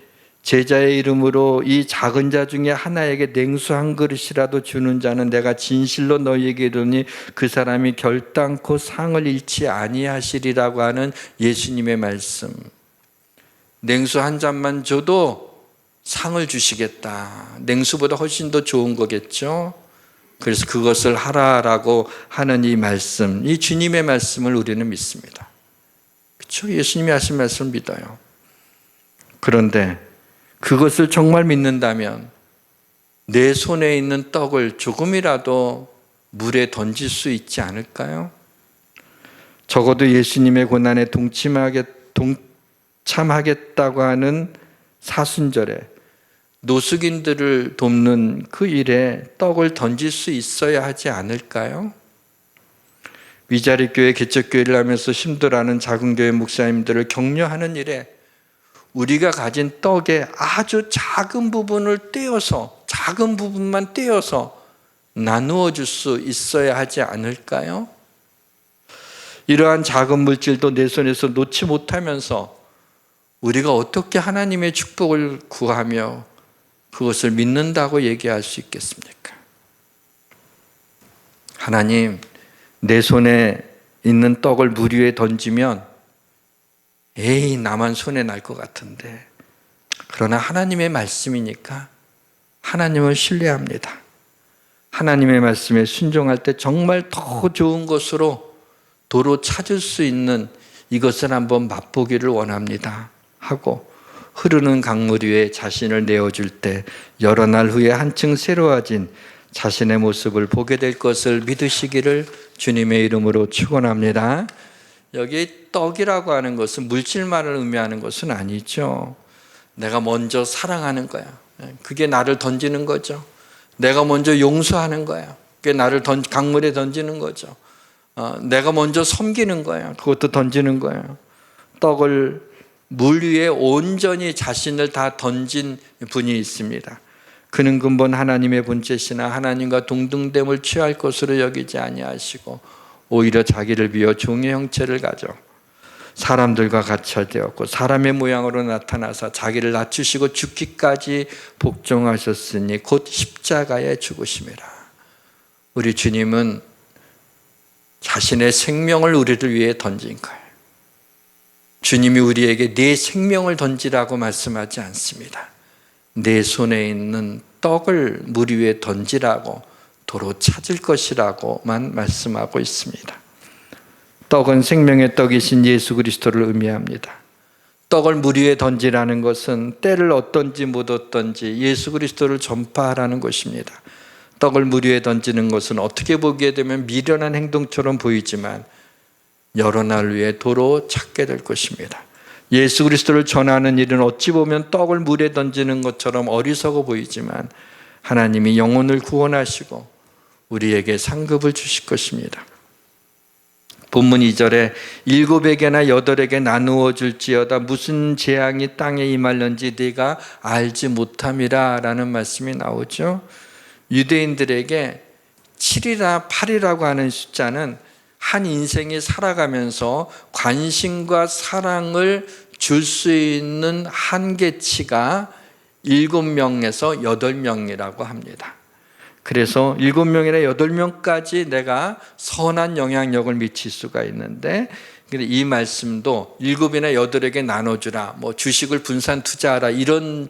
제자의 이름으로 이 작은 자 중에 하나에게 냉수 한 그릇이라도 주는 자는 내가 진실로 너희에게 이르노니 그 사람이 결단코 상을 잃지 아니하시리라고 하는 예수님의 말씀. 냉수 한 잔만 줘도 상을 주시겠다. 냉수보다 훨씬 더 좋은 거겠죠. 그래서 그것을 하라라고 하는 이 말씀, 이 주님의 말씀을 우리는 믿습니다. 그렇죠? 예수님이 하신 말씀을 믿어요. 그런데 그것을 정말 믿는다면 내 손에 있는 떡을 조금이라도 물에 던질 수 있지 않을까요? 적어도 예수님의 고난에 동참하겠다고 하는 사순절에 노숙인들을 돕는 그 일에 떡을 던질 수 있어야 하지 않을까요? 위자리 교회 개척교회를 하면서 힘들어하는 작은 교회 목사님들을 격려하는 일에 우리가 가진 떡의 아주 작은 부분을 떼어서, 작은 부분만 떼어서 나누어 줄 수 있어야 하지 않을까요? 이러한 작은 물질도 내 손에서 놓지 못하면서 우리가 어떻게 하나님의 축복을 구하며 그것을 믿는다고 얘기할 수 있겠습니까? 하나님, 내 손에 있는 떡을 물 위에 던지면 에이, 나만 손에 날 것 같은데. 그러나 하나님의 말씀이니까 하나님을 신뢰합니다. 하나님의 말씀에 순종할 때 정말 더 좋은 것으로 도로 찾을 수 있는 이것을 한번 맛보기를 원합니다 하고 흐르는 강물 위에 자신을 내어줄 때 여러 날 후에 한층 새로워진 자신의 모습을 보게 될 것을 믿으시기를 주님의 이름으로 축원합니다. 여기 떡이라고 하는 것은 물질만을 의미하는 것은 아니죠. 내가 먼저 사랑하는 거야. 그게 나를 던지는 거죠. 내가 먼저 용서하는 거야. 그게 나를 강물에 던지는 거죠. 내가 먼저 섬기는 거야. 그것도 던지는 거예요. 떡을 물 위에 온전히 자신을 다 던진 분이 있습니다. 그는 근본 하나님의 본체시나 하나님과 동등됨을 취할 것으로 여기지 아니하시고 오히려 자기를 비워 종의 형체를 가져 사람들과 같이 되었고 사람의 모양으로 나타나서 자기를 낮추시고 죽기까지 복종하셨으니 곧 십자가에 죽으심이라. 우리 주님은 자신의 생명을 우리를 위해 던진 거예요. 주님이 우리에게 내 생명을 던지라고 말씀하지 않습니다. 내 손에 있는 떡을 물 위에 던지라고 도로 찾을 것이라고만 말씀하고 있습니다. 떡은 생명의 떡이신 예수 그리스도를 의미합니다. 떡을 물 위에 던지라는 것은 때를 얻든지 못 얻든지 예수 그리스도를 전파하라는 것입니다. 떡을 물 위에 던지는 것은 어떻게 보기에 되면 미련한 행동처럼 보이지만 여러 날 후에 도로 찾게 될 것입니다. 예수 그리스도를 전하는 일은 어찌 보면 떡을 물에 던지는 것처럼 어리석어 보이지만 하나님이 영혼을 구원하시고 우리에게 상급을 주실 것입니다. 본문 2절에 7에게나 8에게 나누어 줄지어다 무슨 재앙이 땅에 임할는지 네가 알지 못함이라 라는 말씀이 나오죠. 유대인들에게 7이나 8이라고 하는 숫자는 한 인생이 살아가면서 관심과 사랑을 줄 수 있는 한계치가 7명에서 8명이라고 합니다. 그래서 7명이나 8명까지 내가 선한 영향력을 미칠 수가 있는데 이 말씀도 7이나 8에게 나눠주라, 뭐 주식을 분산 투자하라 이런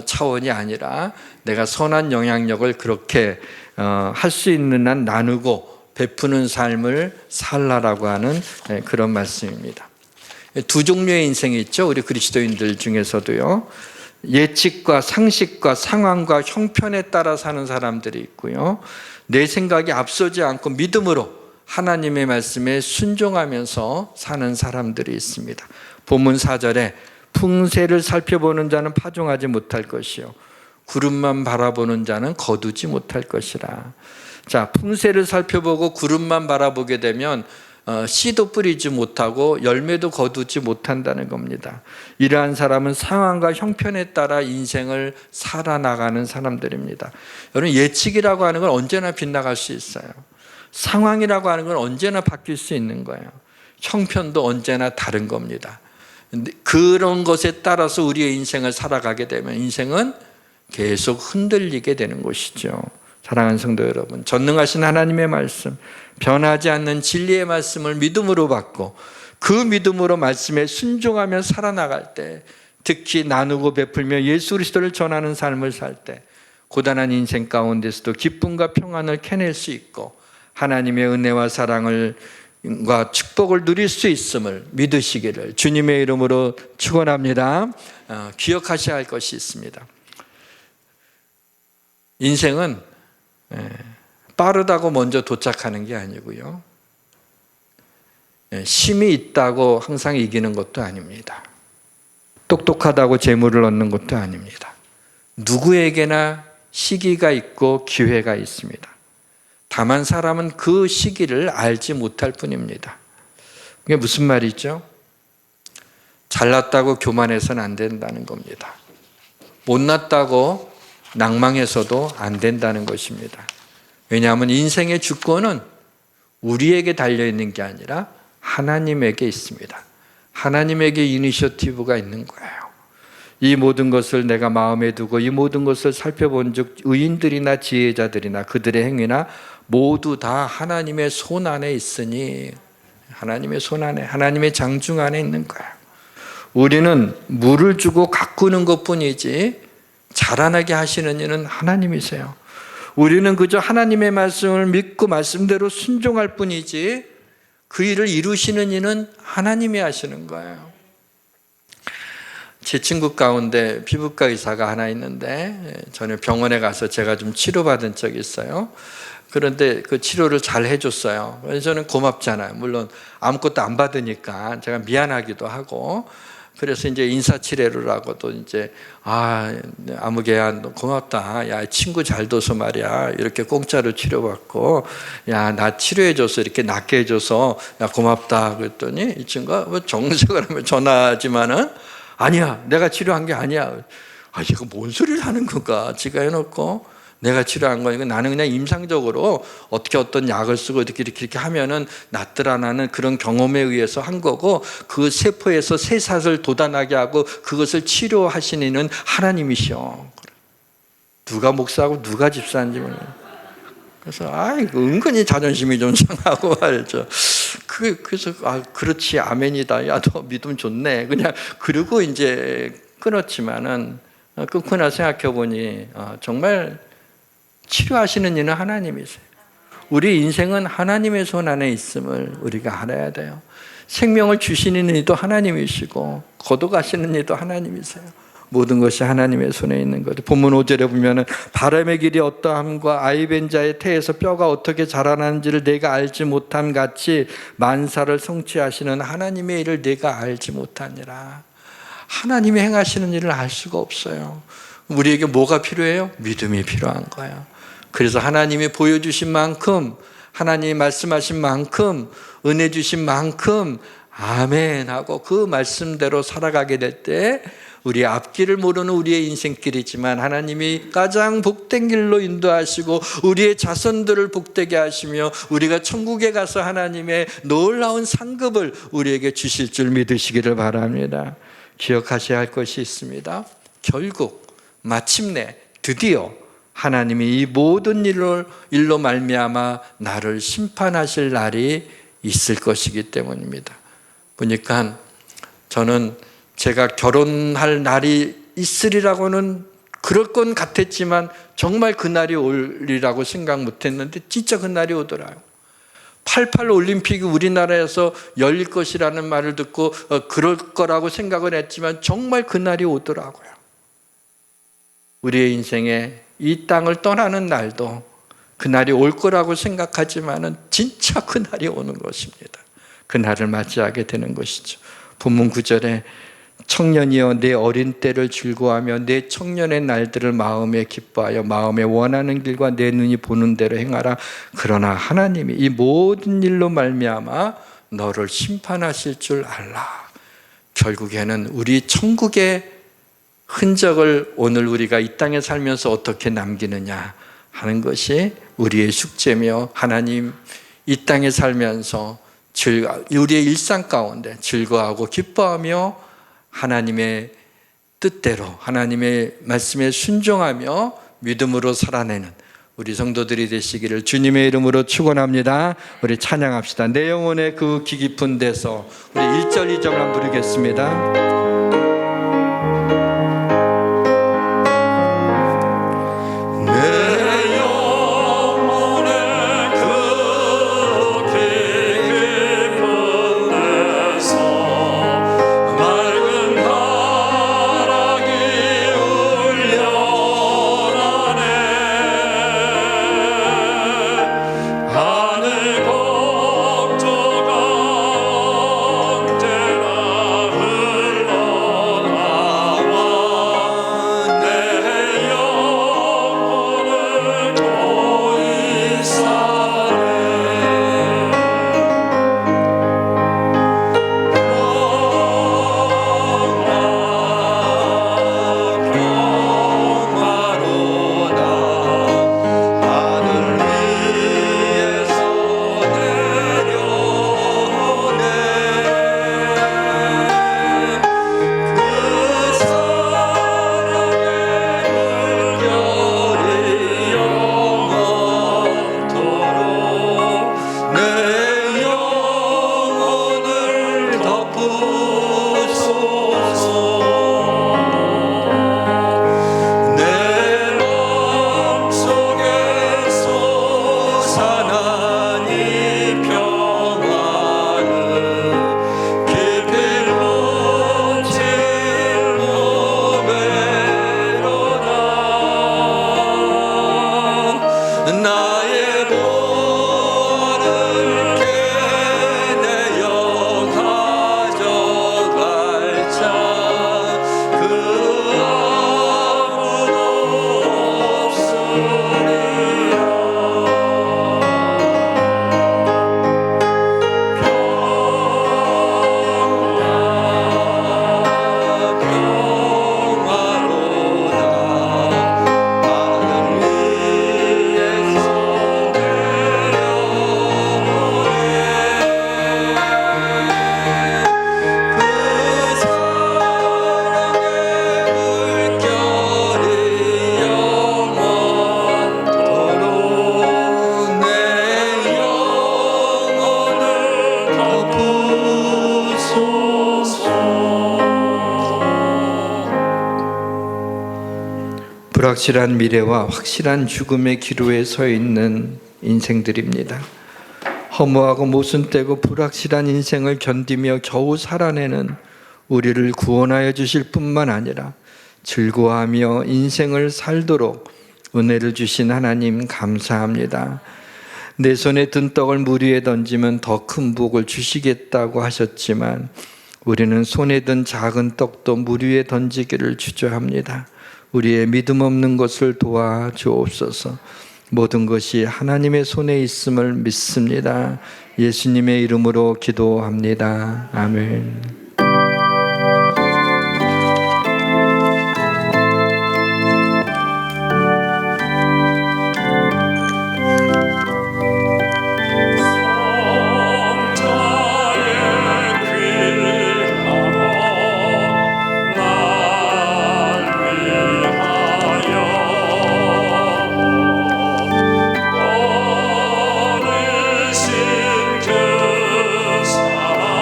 차원이 아니라 내가 선한 영향력을 그렇게 할 수 있는 한 나누고 베푸는 삶을 살라라고 하는 그런 말씀입니다. 두 종류의 인생이 있죠. 우리 그리스도인들 중에서도요. 예측과 상식과 상황과 형편에 따라 사는 사람들이 있고요. 내 생각이 앞서지 않고 믿음으로 하나님의 말씀에 순종하면서 사는 사람들이 있습니다. 본문 4절에 풍세를 살펴보는 자는 파종하지 못할 것이요 구름만 바라보는 자는 거두지 못할 것이라. 자, 풍세를 살펴보고 구름만 바라보게 되면 씨도 뿌리지 못하고 열매도 거두지 못한다는 겁니다. 이러한 사람은 상황과 형편에 따라 인생을 살아나가는 사람들입니다. 여러분, 예측이라고 하는 건 언제나 빗나갈 수 있어요. 상황이라고 하는 건 언제나 바뀔 수 있는 거예요. 형편도 언제나 다른 겁니다. 그런 것에 따라서 우리의 인생을 살아가게 되면 인생은 계속 흔들리게 되는 것이죠. 사랑하는 성도 여러분, 전능하신 하나님의 말씀, 변하지 않는 진리의 말씀을 믿음으로 받고 그 믿음으로 말씀에 순종하며 살아나갈 때, 특히 나누고 베풀며 예수 그리스도를 전하는 삶을 살 때 고단한 인생 가운데서도 기쁨과 평안을 캐낼 수 있고 하나님의 은혜와 사랑과 축복을 누릴 수 있음을 믿으시기를 주님의 이름으로 축원합니다. 기억하셔야 할 것이 있습니다. 인생은 빠르다고 먼저 도착하는 게 아니고요, 힘이 있다고 항상 이기는 것도 아닙니다. 똑똑하다고 재물을 얻는 것도 아닙니다. 누구에게나 시기가 있고 기회가 있습니다. 다만 사람은 그 시기를 알지 못할 뿐입니다. 그게 무슨 말이죠? 잘났다고 교만해서는 안 된다는 겁니다. 못났다고 낭망해서도 안 된다는 것입니다. 왜냐하면 인생의 주권은 우리에게 달려있는 게 아니라 하나님에게 있습니다. 하나님에게 이니셔티브가 있는 거예요. 이 모든 것을 내가 마음에 두고 이 모든 것을 살펴본 즉 의인들이나 지혜자들이나 그들의 행위나 모두 다 하나님의 손 안에 있으니, 하나님의 손 안에, 하나님의 장중 안에 있는 거예요. 우리는 물을 주고 가꾸는 것뿐이지 자라나게 하시는 이는 하나님이세요. 우리는 그저 하나님의 말씀을 믿고 말씀대로 순종할 뿐이지 그 일을 이루시는 이는 하나님이 하시는 거예요. 제 친구 가운데 피부과 의사가 하나 있는데 전에 병원에 가서 제가 좀 치료받은 적이 있어요. 그런데 그 치료를 잘 해줬어요. 그래서 저는 고맙잖아요. 물론 아무것도 안 받으니까 제가 미안하기도 하고, 그래서 이제 인사치레를 하고 또 이제 아무개야 고맙다. 야, 친구 잘 둬서 말이야. 이렇게 공짜로 치료받고, 야, 나 치료해줘서 이렇게 낫게 해줘서 야, 고맙다. 그랬더니 이 친구가 뭐 정색을 하면 전화하지만은 아니야, 내가 치료한 게 아니야. 이거 뭔 소리를 하는 건가? 지가 해놓고 내가 치료한 거니까 나는 그냥 임상적으로 어떻게 어떤 약을 쓰고 이렇게 하면은 낫더라라는 그런 경험에 의해서 한 거고, 그 세포에서 새싹을 돋아나게 하고 그것을 치료하시는 이는 하나님이시오. 누가 목사하고 누가 집사인지 몰라요. 그래서 은근히 자존심이 좀 상하고 말이죠. 그래서 그렇지, 아멘이다. 야, 너 믿음 좋네. 그냥 그러고 이제 끊었지만은 끊고 나 생각해 보니 정말 치료하시는 이는 하나님이세요. 우리 인생은 하나님의 손 안에 있음을 우리가 알아야 돼요. 생명을 주시는 이도 하나님이시고 거둬가시는 이도 하나님이세요. 모든 것이 하나님의 손에 있는 거죠. 본문 5절에 보면은 바람의 길이 어떠함과 아이벤 자의 태에서 뼈가 어떻게 자라나는지를 내가 알지 못함 같이 만사를 성취하시는 하나님의 일을 내가 알지 못하니라. 하나님이 행하시는 일을 알 수가 없어요. 우리에게 뭐가 필요해요? 믿음이 필요한 거예요. 그래서 하나님이 보여주신 만큼, 하나님이 말씀하신 만큼, 은혜 주신 만큼 아멘 하고 그 말씀대로 살아가게 될 때 우리의 앞길을 모르는 우리의 인생길이지만 하나님이 가장 복된 길로 인도하시고 우리의 자손들을 복되게 하시며 우리가 천국에 가서 하나님의 놀라운 상급을 우리에게 주실 줄 믿으시기를 바랍니다. 기억하셔야 할 것이 있습니다. 결국 마침내 드디어 하나님이 이 모든 일로 말미암아 나를 심판하실 날이 있을 것이기 때문입니다. 보니까 저는 제가 결혼할 날이 있으리라고는 그럴 건 같았지만 정말 그날이 올리라고 생각 못했는데 진짜 그날이 오더라고요. 88 올림픽이 우리나라에서 열릴 것이라는 말을 듣고 그럴 거라고 생각을 했지만 정말 그날이 오더라고요. 우리의 인생에 이 땅을 떠나는 날도 그날이 올 거라고 생각하지만은 진짜 그날이 오는 것입니다. 그날을 맞이하게 되는 것이죠. 본문 9절에 청년이여 내 어린 때를 즐거워하며 내 청년의 날들을 마음에 기뻐하여 마음에 원하는 길과 내 눈이 보는 대로 행하라. 그러나 하나님이 이 모든 일로 말미암아 너를 심판하실 줄 알라. 결국에는 우리 천국의 흔적을 오늘 우리가 이 땅에 살면서 어떻게 남기느냐 하는 것이 우리의 숙제며, 하나님 이 땅에 살면서 우리의 일상 가운데 즐거워하고 기뻐하며 하나님의 뜻대로 하나님의 말씀에 순종하며 믿음으로 살아내는 우리 성도들이 되시기를 주님의 이름으로 축원합니다. 우리 찬양합시다. 내 영혼의 그 귀 깊은 데서 우리 1절 2절 한번 부르겠습니다. 불확실한 미래와 확실한 죽음의 기로에 서 있는 인생들입니다. 허무하고 모순되고 불확실한 인생을 견디며 겨우 살아내는 우리를 구원하여 주실 뿐만 아니라 즐거워하며 인생을 살도록 은혜를 주신 하나님 감사합니다. 내 손에 든 떡을 물 위에 던지면 더 큰 복을 주시겠다고 하셨지만 우리는 손에 든 작은 떡도 물 위에 던지기를 주저합니다. 우리의 믿음 없는 것을 도와주옵소서. 모든 것이 하나님의 손에 있음을 믿습니다. 예수님의 이름으로 기도합니다. 아멘. 그 사랑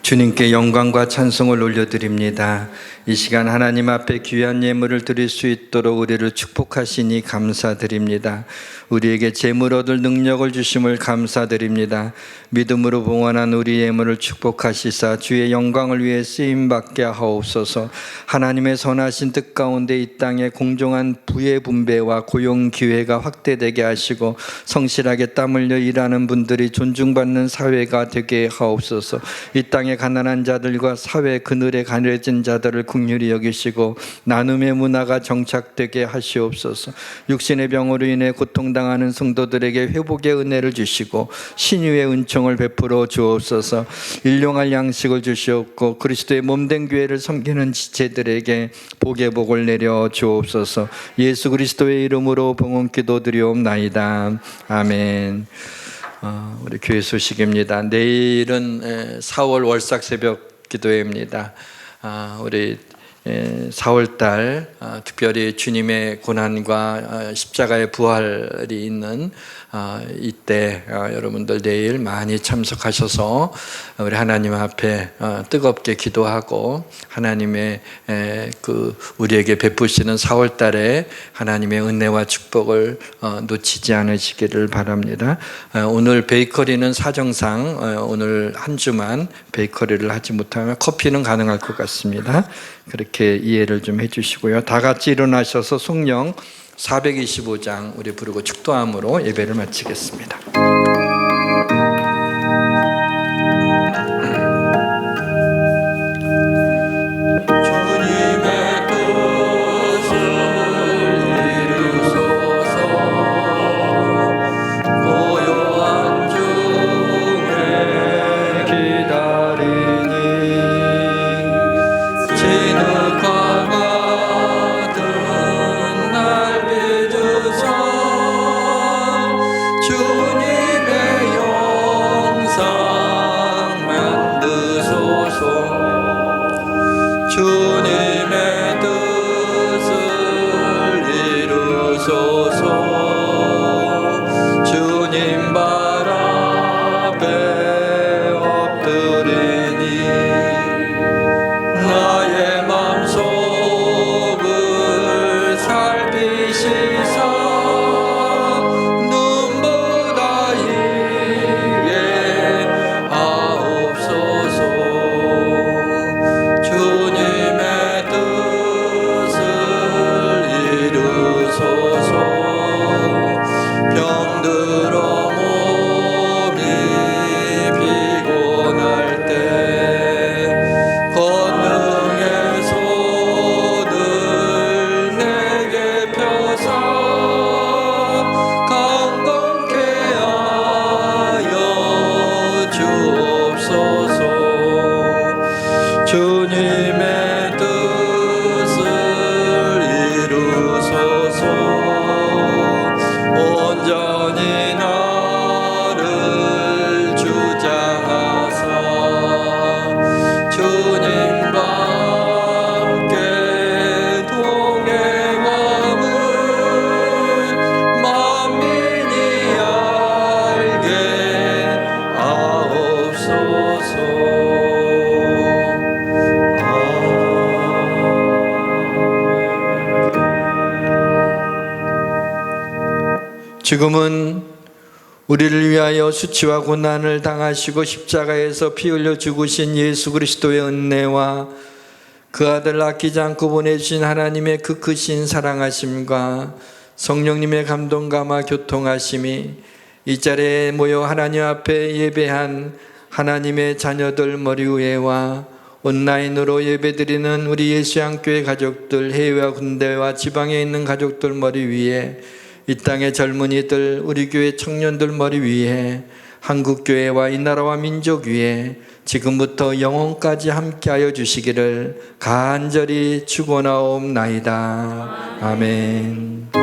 주님께 영광과 찬송을 올려드립니다. 이 시간 하나님 앞에 귀한 예물을 드릴 수 있도록 우리를 축복하시니 감사드립니다. 우리에게 재물 얻을 능력을 주심을 감사드립니다. 믿음으로 봉헌한 우리 예물을 축복하시사 주의 영광을 위해 쓰임받게 하옵소서. 하나님의 선하신 뜻 가운데 이 땅에 공정한 부의 분배와 고용 기회가 확대되게 하시고 성실하게 땀 흘려 일하는 분들이 존중받는 사회가 되게 하옵소서. 이 땅에 가난한 자들과 사회 그늘에 가려진 자들을 긍휼히 여기시고 나눔의 문화가 정착되게 하시옵소서. 육신의 병으로 인해 고통당하는 성도들에게 회복의 은혜를 주시고 신유의 은총을 베풀어 주옵소서. 일용할 양식을 주시옵고 그리스도의 몸된 교회를 섬기는 지체들에게 복의 복을 내려 주옵소서. 예수 그리스도의 이름으로 봉헌 기도드리옵나이다. 아멘. 우리 교회 소식입니다. 내일은 4월 월삭 새벽 기도회입니다. 우리 4월달 특별히 주님의 고난과 십자가의 부활이 있는 이때 여러분들 내일 많이 참석하셔서 우리 하나님 앞에 뜨겁게 기도하고 하나님의 우리에게 베푸시는 4월달에 하나님의 은혜와 축복을 놓치지 않으시기를 바랍니다. 오늘 베이커리는 사정상 오늘 한 주만 베이커리를 하지 못하면 커피는 가능할 것 같습니다. 그렇게 이해를 좀 해주시고요. 다 같이 일어나셔서 성령 425장 우리 부르고 축도함으로 예배를 마치겠습니다. 주님의 뜻을 이루소서. 주님 발 앞에 엎드리니 나의 맘속을 살피시사 눈보다 희게 하옵소서. 주님의 뜻을 이루소서. 병들어 몸이 피곤할 때 권능의 손을 내게 펴사 강건케 하여 주옵소서. 주님의 뜻을 이루소서. 온전히 나를 주장하사 주님과 함께 동행함을 만민이 알게 하옵소서. 지금은 우리를 위하여 수치와 고난을 당하시고 십자가에서 피 흘려 죽으신 예수 그리스도의 은혜와 그 아들 아끼지 않고 보내주신 하나님의 그 크신 사랑하심과 성령님의 감동감화 교통하심이 이 자리에 모여 하나님 앞에 예배한 하나님의 자녀들 머리 위에와 온라인으로 예배드리는 우리 예수양교회 가족들, 해외와 군대와 지방에 있는 가족들 머리 위에, 이 땅의 젊은이들, 우리 교회 청년들 머리 위에, 한국교회와 이 나라와 민족 위에 지금부터 영원까지 함께하여 주시기를 간절히 축원하옵나이다. 아멘.